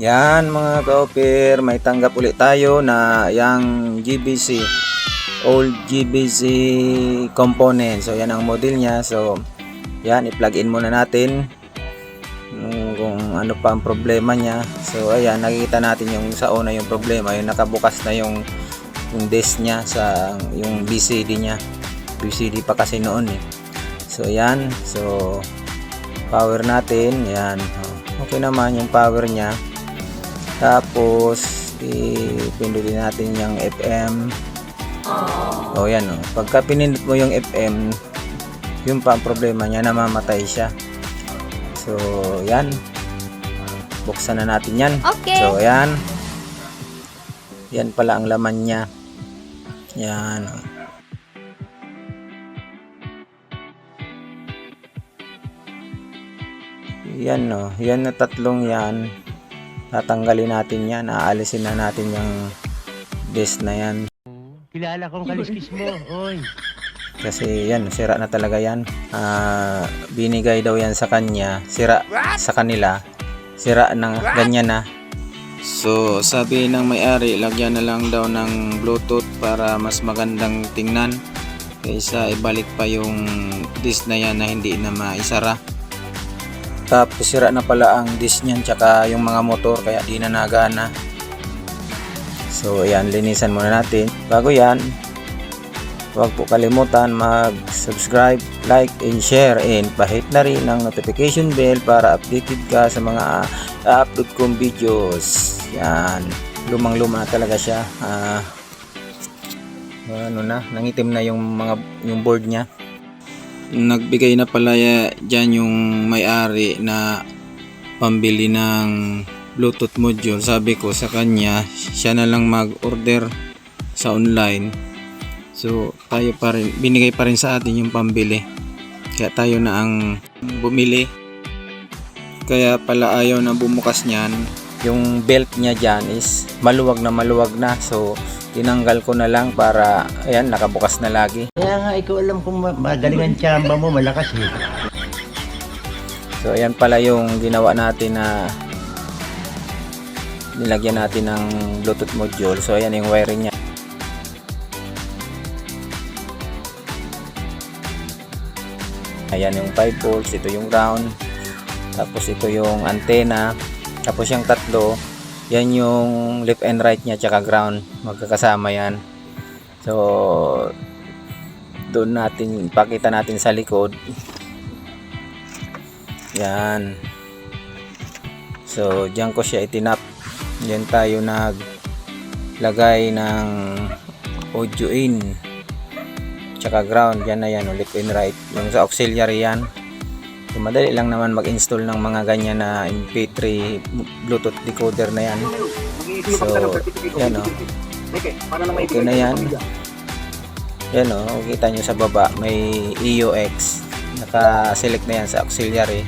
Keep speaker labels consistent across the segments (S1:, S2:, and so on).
S1: Yan mga ka-offer, may tanggap ulit tayo na yung GBC, old GBC component. So yan ang model niya. So yan, i-plug in muna natin kung ano pa ang problema niya. So ayan, nakikita natin yung sa una yung problema, yung nakabukas na yung disk niya sa yung BCD niya. BCD pa kasi noon eh. So ayan, so power natin, yan. Okay naman yung power niya. Tapos ipindutin natin yung FM. O yan o. Pagka pinindot mo yung FM, yung pa ang problema niya, namamatay siya. So yan. Buksan na natin yan.
S2: Okay.
S1: So yan. Yan pala ang laman niya. Yan o. Yan o. Yan na tatlong yan. Tatanggalin natin yan, aalisin na natin yung disk na yan.
S3: Kilala kong kaliskis mo, oy.
S1: Kasi yan, sira na talaga yan. Binigay daw yan sa kanya, sira sa kanila, sira na, ganyan na. So sabi ng may-ari, lagyan na lang daw ng Bluetooth para mas magandang tingnan kaysa ibalik pa yung disk na yan na hindi na maisara. Tapos sira na pala ang disk niyan tsaka yung mga motor, kaya di na nagana. So ayan, linisan muna natin. Bago yan, huwag po kalimutan mag-subscribe, like, and share, and pahit na rin ang notification bell para updated ka sa mga upload kong videos. Yan, lumang-luma talaga siya. Ano na, nangitim na yung board niya. Nagbigay na pala dyan yung may-ari na pambili ng Bluetooth module. Sabi ko sa kanya, siya na lang mag-order sa online. So tayo pa rin, binigay pa rin sa atin yung pambili. Kaya tayo na ang bumili. Kaya pala ayaw na bumukas niyan. Yung belt niya dyan is maluwag na. So tinanggal ko na lang para ayan, nakabukas na lagi.
S3: Kaya nga, ikaw alam kung magaling ang tsamba mo, malakas eh.
S1: So ayan pala yung ginawa natin na nilagyan natin ng Bluetooth module. So ayan yung wiring niya. Ayan yung 5 volts, ito yung ground, tapos ito yung antenna, tapos yung tatlo, yan yung left and right niya tsaka ground, magkakasama yan. So doon natin, pakita natin sa likod. Yan. So diyan ko siya itinap. Diyan tayo naglagay ng audio in tsaka ground. Yan na yan, left and right. Yung sa auxiliary yan. So madali lang naman mag-install ng mga ganyan na MP3 Bluetooth decoder na yan. So yan o. Okay na yan. Yan o, kita nyo sa baba may EUX, naka-select na yan sa auxiliary.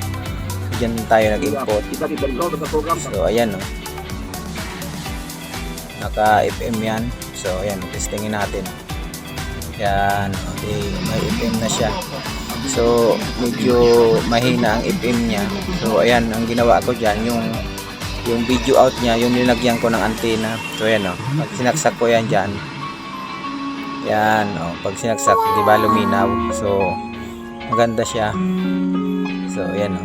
S1: Diyan tayo nag-input. So ayan o, naka-FM yan. So ayan, testingin natin. Yan, okay, may FM na siya. So medyo mahina ang FM nya. So ayan, ang ginawa ko dyan, yung video out nya, yung nilagyan ko ng antena. So ayan o, pag sinaksak ko yan dyan, yan o, pag sinaksak, di ba luminaw? So maganda siya. So ayan o,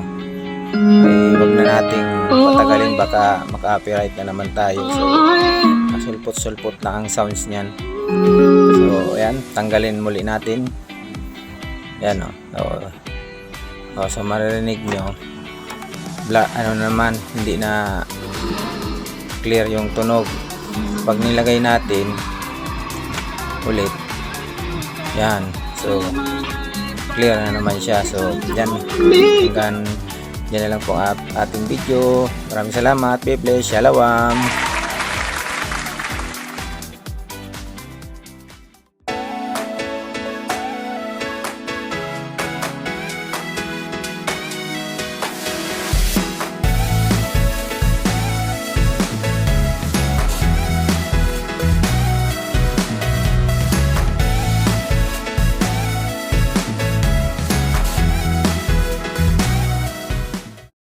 S1: wag na nating patagalin, baka maka-copyright na naman tayo. So sulpot-sulpot na ang sounds niyan. So ayan, tanggalin muli natin. Yan o. So maririnig nyo, ano naman, hindi na clear yung tunog. Pag nilagay natin ulit, yan, so clear na naman siya. So yan, hanggang dyan na lang po ating video. Maraming salamat. Be blessed. Shalom.